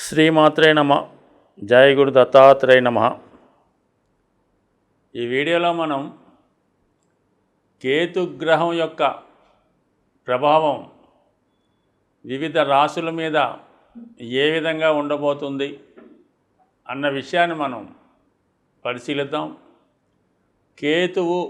శ్రీమాత్రే నమ. జయ గురు దత్తాత్రేయ నమ. ఈ వీడియోలో మనం కేతుగ్రహం యొక్క ప్రభావం వివిధ రాశుల మీద ఏ విధంగా ఉండబోతుంది అన్న విషయాన్ని మనం పరిశీలిద్దాం. కేతువు,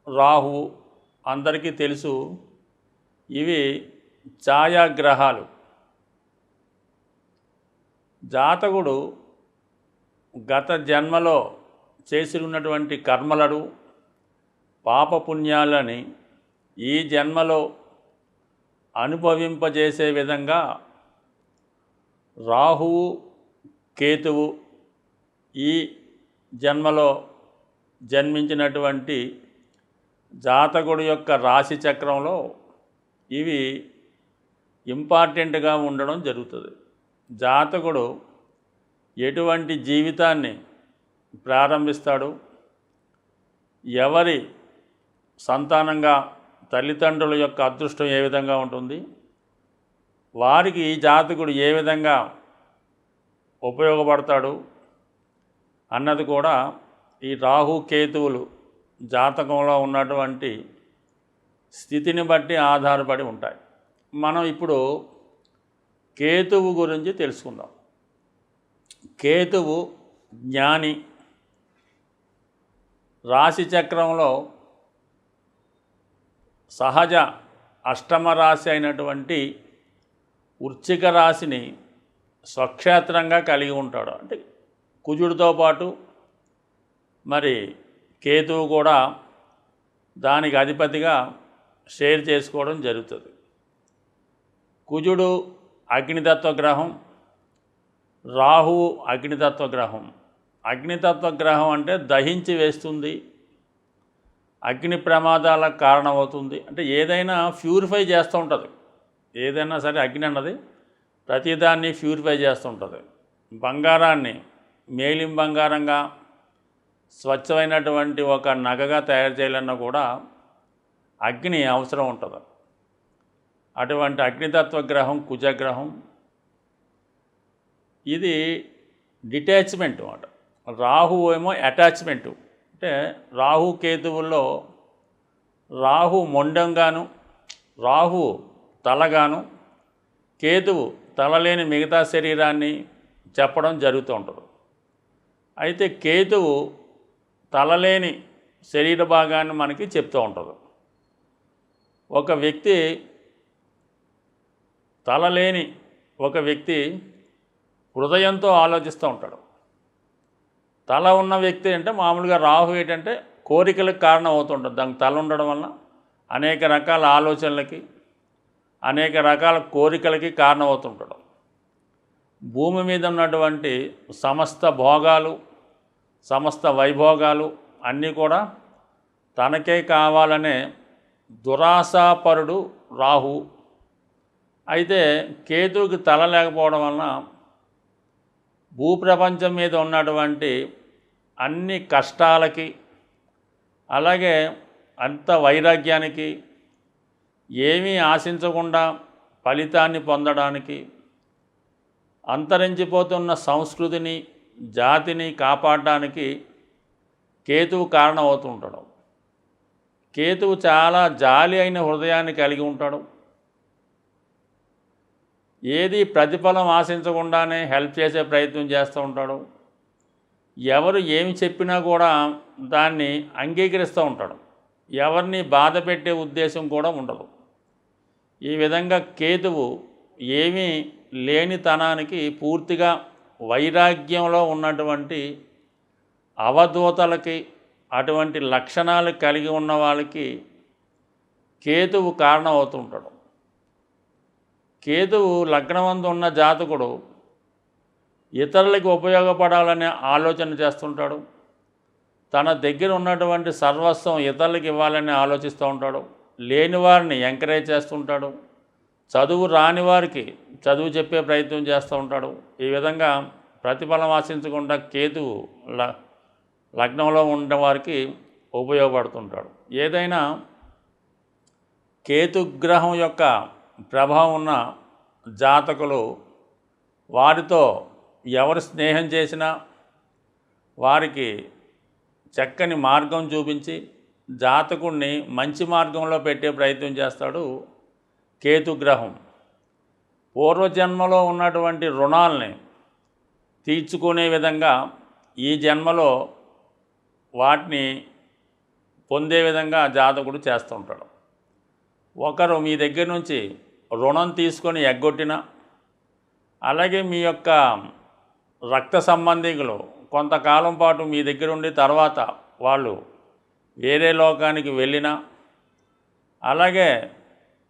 రాహువు అందరికీ తెలుసు. ఇవి ఛాయాగ్రహాలు. జాతకుడు గత జన్మలో చేసి ఉన్నటువంటి కర్మలను, పాపపుణ్యాలని ఈ జన్మలో అనుభవింపజేసే విధంగా రాహువు, కేతువు ఈ జన్మలో జన్మించినటువంటి జాతకుడు యొక్క రాశి చక్రంలో ఇవి ఇంపార్టెంట్గా ఉండడం జరుగుతుంది. జాతకుడు ఎటువంటి జీవితాన్ని ప్రారంభిస్తాడు, ఎవరి సంతానంగా తల్లిదండ్రుల యొక్క అదృష్టం ఏ విధంగా ఉంటుంది, వారికి జాతకుడు ఏ విధంగా ఉపయోగపడతాడు అన్నది కూడా ఈ రాహు కేతువులు జాతకంలో ఉన్నటువంటి స్థితిని బట్టి ఆధారపడి ఉంటాయి. మనం ఇప్పుడు కేతువు గురించి తెలుసుకుందాం. కేతువు జ్ఞాని. రాశి చక్రంలో సహజ అష్టమ రాశి అయినటువంటి వృశ్చిక రాశిని స్వక్షేత్రంగా కలిగి ఉంటాడు. అంటే కుజుడితో పాటు మరి కేతువు కూడా దానికి అధిపతిగా షేర్ చేసుకోవడం జరుగుతుంది. కుజుడు అగ్నితత్వ గ్రహం, రాహువు అగ్నితత్వ గ్రహం. అగ్నితత్వ గ్రహం అంటే దహించి వేస్తుంది, అగ్ని ప్రమాదాలకు కారణమవుతుంది. అంటే ఏదైనా ప్యూరిఫై చేస్తూ ఉంటుంది. ఏదైనా సరే అగ్ని అన్నది ప్రతిదాన్ని ప్యూరిఫై చేస్తూ ఉంటుంది. బంగారాన్ని మేలిం బంగారంగా స్వచ్ఛమైనటువంటి ఒక నగగా తయారు చేయాలన్నా కూడా అగ్ని అవసరం ఉంటుంది. అటువంటి అగ్నితత్వ గ్రహం కుజగ్రహం. ఇది డిటాచ్మెంట్ అన్నమాట. రాహు ఏమో అటాచ్మెంటు. అంటే రాహు కేతువుల్లో రాహు మొండంగాను, రాహు తలగాను, కేతువు తలలేని మిగతా శరీరాన్ని చెప్పడం జరుగుతూ ఉంటుంది. అయితే కేతువు తలలేని శరీర భాగాన్ని మనకి చెప్తూ ఉంటుంది. ఒక వ్యక్తి తలలేని ఒక వ్యక్తి హృదయంతో ఆలోచిస్తూ ఉంటాడు. తల ఉన్న వ్యక్తి అంటే మామూలుగా రాహు ఏంటంటే కోరికలకు కారణం అవుతుంటుంది. దానికి తల ఉండడం వల్ల అనేక రకాల ఆలోచనలకి, అనేక రకాల కోరికలకి కారణం అవుతుంటాడు. భూమి మీద ఉన్నటువంటి సమస్త భోగాలు, సమస్త వైభోగాలు అన్నీ కూడా తనకే కావాలనే దురాశాపరుడు రాహు. అయితే కేతువుకి తల లేకపోవడం వలన భూప్రపంచం మీద ఉన్నటువంటి అన్ని కష్టాలకి, అలాగే అంత వైరాగ్యానికి, ఏమీ ఆశించకుండా ఫలితాన్ని పొందడానికి, అంతరించిపోతున్న సంస్కృతిని, జాతిని కాపాడడానికి కేతువు కారణమవుతుంటాడు. కేతువు చాలా జాలి అయిన హృదయాన్ని కలిగి ఉంటాడు. ఏది ప్రతిఫలం ఆశించకుండానే హెల్ప్ చేసే ప్రయత్నం చేస్తూ ఉంటాడు. ఎవరు ఏమి చెప్పినా కూడా దాన్ని అంగీకరిస్తూ ఉంటాడు. ఎవరిని బాధ పెట్టే ఉద్దేశం కూడా ఉండదు. ఈ విధంగా కేతువు ఏమీ లేనితనానికి పూర్తిగా వైరాగ్యంలో ఉన్నటువంటి అవధూతలకి, అటువంటి లక్షణాలు కలిగి ఉన్న వాళ్ళకి కేతువు కారణం అవుతుంటాడు. కేతువు లగ్నమందు ఉన్న జాతకుడు ఇతరులకు ఉపయోగపడాలనే ఆలోచన చేస్తుంటాడు. తన దగ్గర ఉన్నటువంటి సర్వస్వం ఇతరులకు ఇవ్వాలని ఆలోచిస్తూ ఉంటాడు. లేని వారిని ఎంకరేజ్ చేస్తుంటాడు. చదువు రాని వారికి చదువు చెప్పే ప్రయత్నం చేస్తూ ఉంటాడు. ఈ విధంగా ప్రతిఫలం ఆశించకుండా కేతువు లగ్నంలో ఉన్నవారికి ఉపయోగపడుతుంటాడు. ఏదైనా కేతుగ్రహం యొక్క ప్రభావం ఉన్న జాతకులు వారితో ఎవరు స్నేహం చేసినా వారికి చక్కని మార్గం చూపించి జాతకుడిని మంచి మార్గంలో పెట్టే ప్రయత్నం చేస్తాడు కేతుగ్రహం. పూర్వజన్మలో ఉన్నటువంటి రుణాలని తీర్చుకునే విధంగా ఈ జన్మలో వాటిని పొందే విధంగా జాతకుడు చేస్తుంటాడు. ఒకరు మీ దగ్గర నుంచి రుణం తీసుకొని ఎగ్గొట్టినా, అలాగే మీ యొక్క రక్త సంబంధికులు కొంతకాలం పాటు మీ దగ్గర ఉండి తర్వాత వాళ్ళు వేరే లోకానికి వెళ్ళినా, అలాగే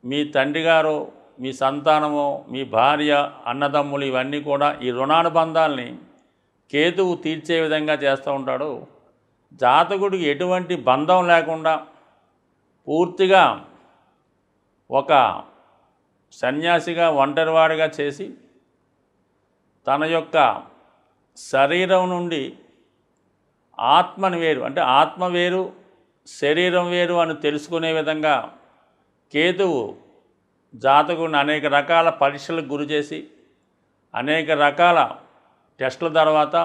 మీ తండ్రి గారు, మీ సంతానము, మీ భార్య, అన్నదమ్ములు ఇవన్నీ కూడా ఈ రుణానుబంధాల్ని కేతువు తీర్చే విధంగా చేస్తూ ఉంటాడు. జాతకుడికి ఎటువంటి బంధం లేకుండా పూర్తిగా ఒక సన్యాసిగా ఒంటరివాడిగా చేసి తన యొక్క శరీరం నుండి ఆత్మను వేరు, అంటే ఆత్మ వేరు శరీరం వేరు అని తెలుసుకునే విధంగా కేతువు జాతకుడిని అనేక రకాల పరీక్షలకు గురి చేసి అనేక రకాల టెస్టుల తర్వాత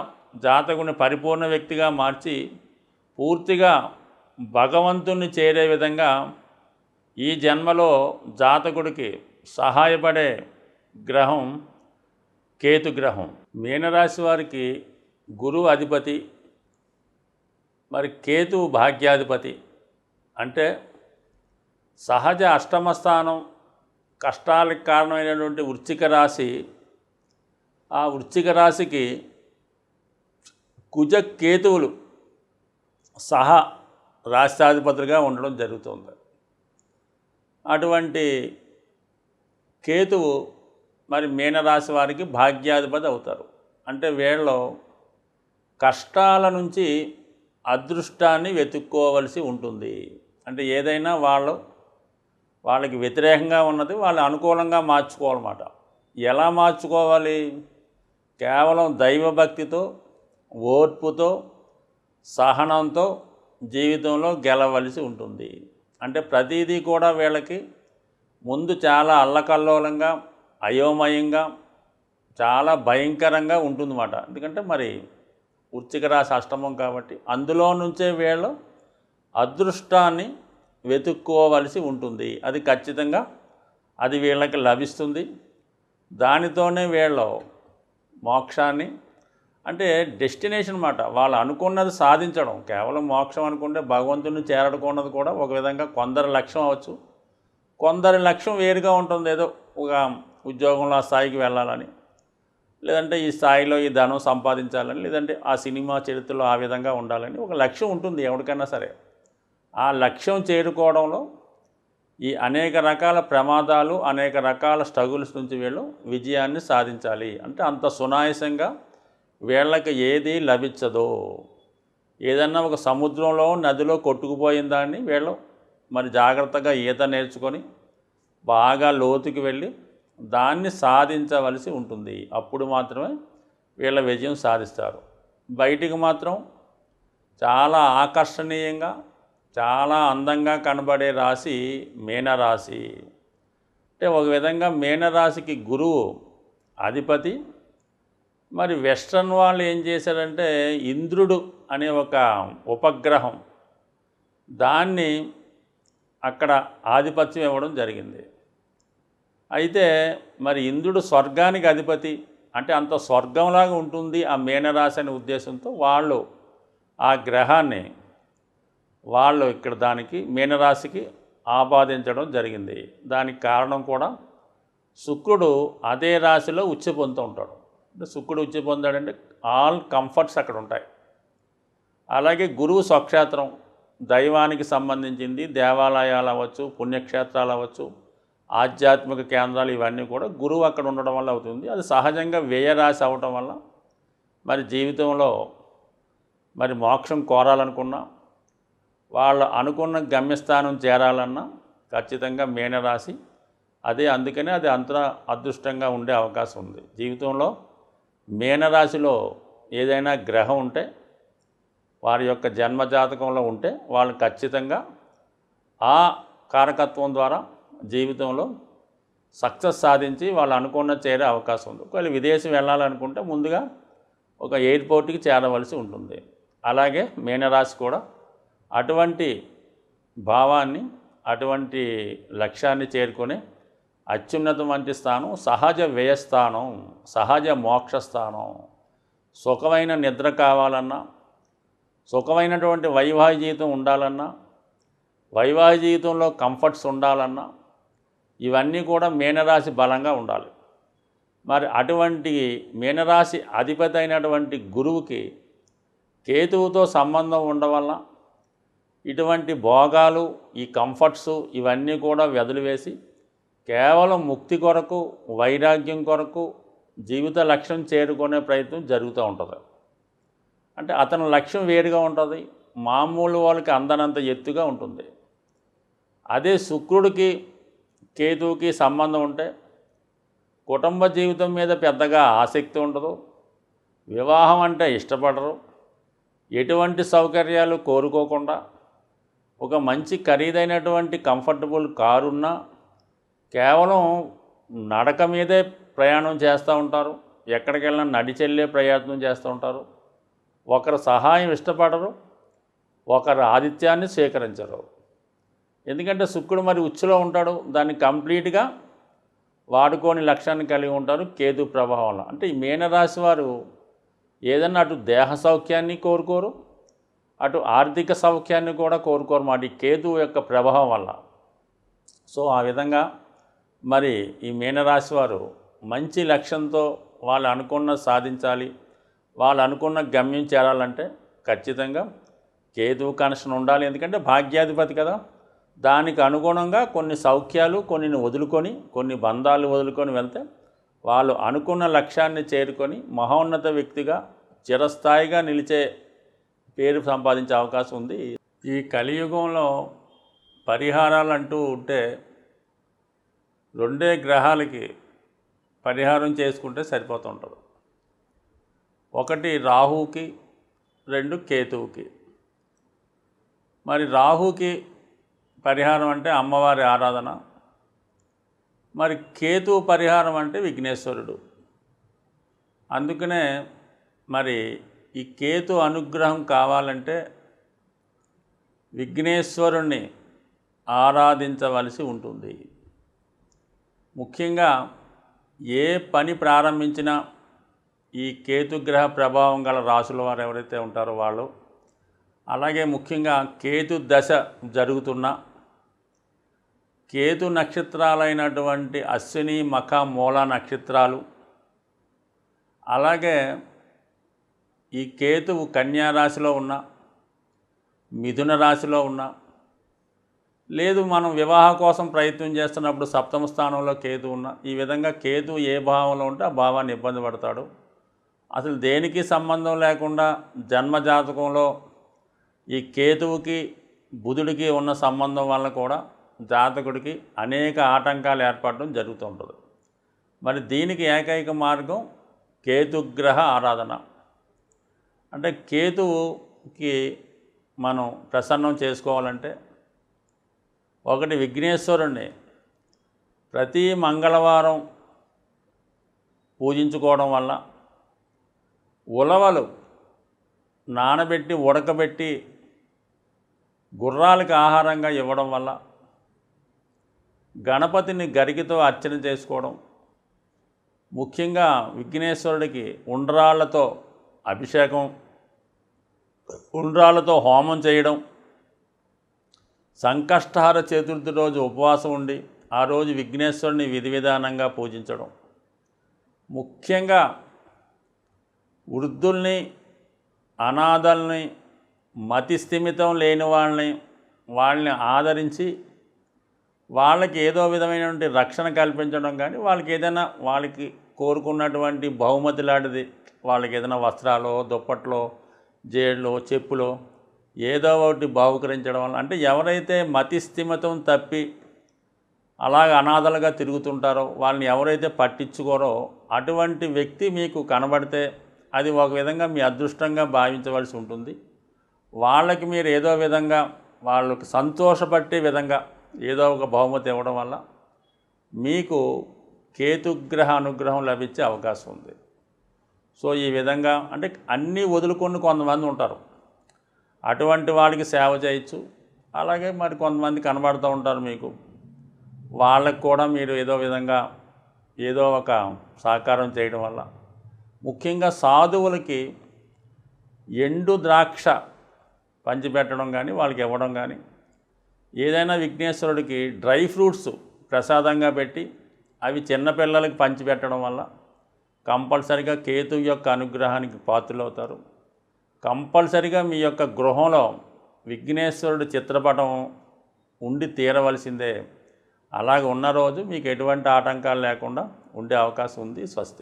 జాతకుడిని పరిపూర్ణ వ్యక్తిగా మార్చి పూర్తిగా భగవంతుణ్ణి చేరే విధంగా ఈ జన్మలో జాతకుడికి సహాయపడే గ్రహం కేతుగ్రహం. మీనరాశి వారికి గురువు అధిపతి, మరి కేతువు భాగ్యాధిపతి. అంటే సహజ అష్టమ స్థానం కష్టాలకు కారణమైనటువంటి వృశ్చిక రాశి, ఆ వృశ్చిక రాశికి కుజ కేతువులు సహా రాష్ట్రాధిపతులుగా ఉండడం జరుగుతుంది. అటువంటి కేతువు మరి మీనరాశి వారికి భాగ్యాధిపతి అవుతారు. అంటే వీళ్ళు కష్టాల నుంచి అదృష్టాన్ని వెతుక్కోవలసి ఉంటుంది. అంటే ఏదైనా వాళ్ళకి వ్యతిరేకంగా ఉన్నది వాళ్ళు అనుకూలంగా మార్చుకోవాలన్నమాట. ఎలా మార్చుకోవాలి? కేవలం దైవభక్తితో, ఓర్పుతో, సహనంతో జీవితంలో గెలవలసి ఉంటుంది. అంటే ప్రతిదీ కూడా వీళ్ళకి ముందు చాలా అల్లకల్లోలంగా, అయోమయంగా, చాలా భయంకరంగా ఉంటుందన్నమాట. ఎందుకంటే మరి వృశ్చిక రాశి అష్టమం కాబట్టి అందులో నుంచే వీళ్ళు అదృష్టాన్ని వెతుక్కోవలసి ఉంటుంది. అది ఖచ్చితంగా అది వీళ్ళకి లభిస్తుంది. దానితోనే వీళ్ళు మోక్షాన్ని, అంటే డెస్టినేషన్ అన్నమాట, వాళ్ళు అనుకున్నది సాధించడం. కేవలం మోక్షం అనుకుంటే భగవంతుని చేరడుకున్నది కూడా ఒక విధంగా కొందరి లక్ష్యం అవ్వచ్చు, కొందరి లక్ష్యం వేరుగా ఉంటుంది. ఏదో ఒక ఉద్యోగంలో ఆ స్థాయికి వెళ్ళాలని, లేదంటే ఈ స్థాయిలో ఈ ధనం సంపాదించాలని, లేదంటే ఆ సినిమా చరిత్రలో ఆ విధంగా ఉండాలని ఒక లక్ష్యం ఉంటుంది ఎవరికైనా సరే. ఆ లక్ష్యం చేరుకోవడంలో ఈ అనేక రకాల ప్రమాదాలు, అనేక రకాల స్ట్రగుల్స్ నుంచి వీళ్ళు విజయాన్ని సాధించాలి. అంటే అంత సునాయాసంగా వీళ్ళకి ఏది లభించదో. ఏదన్నా ఒక సముద్రంలో, నదిలో కొట్టుకుపోయిన దాన్ని వీళ్ళు మరి జాగ్రత్తగా ఈత నేర్చుకొని బాగా లోతుకి వెళ్ళి దాన్ని సాధించవలసి ఉంటుంది. అప్పుడు మాత్రమే వీళ్ళ విజయం సాధిస్తారు. బయటికి మాత్రం చాలా ఆకర్షణీయంగా, చాలా అందంగా కనబడే రాశి మీనరాశి. అంటే ఒక విధంగా మీనరాశికి గురువు అధిపతి. మరి వెస్ట్రన్ వాళ్ళు ఏం చేశారంటే ఇంద్రుడు అనే ఒక ఉపగ్రహం దాన్ని అక్కడ ఆధిపత్యం ఇవ్వడం జరిగింది. అయితే మరి ఇంద్రుడు స్వర్గానికి అధిపతి, అంటే అంత స్వర్గంలాగా ఉంటుంది ఆ మీనరాశి అనే ఉద్దేశంతో వాళ్ళు ఆ గ్రహాన్ని వాళ్ళు ఇక్కడ దానికి మీనరాశికి ఆపాదించడం జరిగింది. దానికి కారణం కూడా శుక్రుడు అదే రాశిలో ఉచ్చి పొందుతూ ఉంటాడు. అంటే శుక్రుడు ఉచ్చి పొందాడంటే ఆల్ కంఫర్ట్స్ అక్కడ ఉంటాయి. అలాగే గురువు స్వక్షేత్రం, దైవానికి సంబంధించింది, దేవాలయాలు అవ్వచ్చు, పుణ్యక్షేత్రాలు అవ్వచ్చు, ఆధ్యాత్మిక కేంద్రాలు, ఇవన్నీ కూడా గురువు అక్కడ ఉండడం వల్ల అవుతుంది. అది సహజంగా వ్యయరాశి అవటం వల్ల మరి జీవితంలో మరి మోక్షం కోరాలనుకున్నా, వాళ్ళు అనుకున్న గమ్యస్థానం చేరాలన్నా ఖచ్చితంగా మీనరాశి అదే. అందుకనే అది అంత అదృష్టంగా ఉండే అవకాశం ఉంది. జీవితంలో మీనరాశిలో ఏదైనా గ్రహం ఉంటే, వారి యొక్క జన్మజాతకంలో ఉంటే, వాళ్ళు ఖచ్చితంగా ఆ కారకత్వం ద్వారా జీవితంలో సక్సెస్ సాధించి వాళ్ళు అనుకున్న చేరే అవకాశం ఉంది. ఒకవేళ విదేశం వెళ్ళాలనుకుంటే ముందుగా ఒక ఎయిర్పోర్ట్కి చేరవలసి ఉంటుంది. అలాగే మీనరాశి కూడా అటువంటి భావాన్ని, అటువంటి లక్ష్యాన్ని చేరుకునే అత్యున్నతమైన స్థానం సహజ వ్యయస్థానం, సహజ మోక్షస్థానం. సుఖమైన నిద్ర కావాలన్నా, సుఖమైనటువంటి వైవాహిక జీవితం ఉండాలన్నా, వైవాహిక జీవితంలో కంఫర్ట్స్ ఉండాలన్నా ఇవన్నీ కూడా మీనరాశి బలంగా ఉండాలి. మరి అటువంటి మీనరాశి అధిపతి అయినటువంటి గురువుకి కేతువుతో సంబంధం ఉండడం వల్ల ఇటువంటి భోగాలు, ఈ కంఫర్ట్స్ ఇవన్నీ కూడా వదిలివేసి కేవలం ముక్తి కొరకు, వైరాగ్యం కొరకు జీవిత లక్ష్యం చేరుకునే ప్రయత్నం జరుగుతూ ఉంటుంది. అంటే అతని లక్ష్యం వేరుగా ఉంటుంది, మామూలు వాళ్ళకి అందనంత ఎత్తుగా ఉంటుంది. అదే శుక్రుడికి కేతువుకి సంబంధం ఉంటే కుటుంబ జీవితం మీద పెద్దగా ఆసక్తి ఉండదు, వివాహం అంటే ఇష్టపడరు, ఎటువంటి సౌకర్యాలు కోరుకోకుండా ఒక మంచి ఖరీదైనటువంటి కంఫర్టబుల్ కారున్నా కేవలం నడక మీదే ప్రయాణం చేస్తూ ఉంటారు, ఎక్కడికి వెళ్ళినా నడిచెళ్ళే ప్రయత్నం చేస్తూ ఉంటారు. ఒకరి సహాయం ఇష్టపడరు, ఒకరి ఆతిథ్యాన్ని స్వీకరించరు. ఎందుకంటే శుక్రుడు మరి ఉచ్చులో ఉంటాడు, దాన్ని కంప్లీట్గా వాడుకోని లక్ష్యాన్ని కలిగి ఉంటారు కేతు ప్రభావంలో. అంటే ఈ మీనరాశి వారు ఏదన్నా అటు దేహ సౌఖ్యాన్ని కోరుకోరు, అటు ఆర్థిక సౌఖ్యాన్ని కూడా కోరుకోరు మాట ఈ కేతువు యొక్క ప్రభావం వల్ల. సో ఆ విధంగా మరి ఈ మీనరాశి వారు మంచి లక్ష్యంతో వాళ్ళు అనుకున్న సాధించాలి, వాళ్ళు అనుకున్న గమ్యం చేరాలంటే ఖచ్చితంగా కేతువు కనెక్షన్ ఉండాలి. ఎందుకంటే భాగ్యాధిపతి కదా, దానికి అనుగుణంగా కొన్ని సౌఖ్యాలు కొన్ని వదులుకొని, కొన్ని బంధాలు వదులుకొని వెళ్తే వాళ్ళు అనుకున్న లక్ష్యాన్ని చేరుకొని మహోన్నత వ్యక్తిగా చిరస్థాయిగా నిలిచే పేరు సంపాదించే అవకాశం ఉంది. ఈ కలియుగంలో పరిహారాలు అంటూ ఉంటే రెండే గ్రహాలకి పరిహారం చేసుకుంటే సరిపోతుంటుంది. ఒకటి రాహుకి, రెండు కేతువుకి. మరి రాహుకి పరిహారం అంటే అమ్మవారి ఆరాధన, మరి కేతువు పరిహారం అంటే విఘ్నేశ్వరుడు. అందుకనే మరి ఈ కేతు అనుగ్రహం కావాలంటే విఘ్నేశ్వరుణ్ణి ఆరాధించవలసి ఉంటుంది. ముఖ్యంగా ఏ పని ప్రారంభించినా ఈ కేతుగ్రహ ప్రభావం గల రాశుల వారు ఎవరైతే ఉంటారో వాళ్ళు, అలాగే ముఖ్యంగా కేతు దశ జరుగుతున్న కేతు నక్షత్రాలైనటువంటి అశ్విని, మఖ, మూల నక్షత్రాలు, అలాగే ఈ కేతువు కన్యా రాశిలో ఉన్న, మిథున రాశిలో ఉన్న, లేదు మనం వివాహ కోసం ప్రయత్నం చేస్తున్నప్పుడు సప్తమ స్థానంలో కేతు ఉన్న, ఈ విధంగా కేతు ఏ భావంలో ఉంటే ఆ భావాన్ని ఇబ్బంది పడతాడు. అసలు దేనికి సంబంధం లేకుండా జన్మజాతకంలో ఈ కేతువుకి బుధుడికి ఉన్న సంబంధం వల్ల కూడా జాతకుడికి అనేక ఆటంకాలు ఏర్పడడం జరుగుతూ ఉంటుంది. మరి దీనికి ఏకైక మార్గం కేతుగ్రహ ఆరాధన. అంటే కేతువుకి మనం ప్రసన్నం చేసుకోవాలంటే ఒకటి విఘ్నేశ్వరుణ్ణి ప్రతి మంగళవారం పూజించుకోవడం వల్ల, ఉలవలు నానబెట్టి ఉడకబెట్టి గుర్రాలకు ఆహారంగా ఇవ్వడం వల్ల, గణపతిని గరికతో అర్చన చేసుకోవడం, ముఖ్యంగా విఘ్నేశ్వరుడికి ఉండ్రాళ్లతో అభిషేకం, ఉండ్రాళ్లతో హోమం చేయడం, సంకష్టహార చతుర్థి రోజు ఉపవాసం ఉండి ఆ రోజు విఘ్నేశ్వరుని విధి విధానంగా పూజించడం, ముఖ్యంగా వృద్ధుల్ని, అనాథల్ని, మతి స్థిమితం లేని వాళ్ళని ఆదరించి వాళ్ళకి ఏదో విధమైనటువంటి రక్షణ కల్పించడం, కానీ వాళ్ళకి ఏదైనా వాళ్ళకి కోరుకున్నటువంటి బహుమతి లాంటిది, వాళ్ళకి ఏదైనా వస్త్రాలు, దుప్పట్లో, జేళ్ళు, చెప్పులో ఏదో ఒకటి బహుకరించడం వల్ల, అంటే ఎవరైతే మతి స్థిమితం తప్పి అలాగ అనాథలుగా తిరుగుతుంటారో, వాళ్ళని ఎవరైతే పట్టించుకోరో అటువంటి వ్యక్తి మీకు కనబడితే అది ఒక విధంగా మీ అదృష్టంగా భావించవలసి ఉంటుంది. వాళ్ళకి మీరు ఏదో విధంగా వాళ్ళకి సంతోషపట్టే విధంగా ఏదో ఒక బహుమతి ఇవ్వడం వల్ల మీకు కేతుగ్రహ అనుగ్రహం లభించే అవకాశం ఉంది. సో ఈ విధంగా అంటే అన్నీ వదులుకొని కొంతమంది ఉంటారు, అటువంటి వాడికి సేవ చేయొచ్చు. అలాగే మరి కొంతమంది కనబడుతూ ఉంటారు మీకు, వాళ్ళకు కూడా మీరు ఏదో విధంగా ఏదో ఒక సహకారం చేయడం వల్ల, ముఖ్యంగా సాధువులకి ఎండు ద్రాక్ష పంచిపెట్టడం కానీ వాళ్ళకి ఇవ్వడం కానీ, ఏదైనా విఘ్నేశ్వరుడికి డ్రై ఫ్రూట్స్ ప్రసాదంగా పెట్టి అవి చిన్నపిల్లలకి పంచిపెట్టడం వల్ల కంపల్సరిగా కేతు యొక్క అనుగ్రహానికి పాత్రలవుతారు. కంపల్సరిగా మీ యొక్క గృహంలో విఘ్నేశ్వరుడు చిత్రపటం ఉండి తీరవలసిందే. అలాగ ఉన్న రోజు మీకు ఎటువంటి ఆటంకాలు లేకుండా ఉండే అవకాశం ఉంది. స్వస్తి.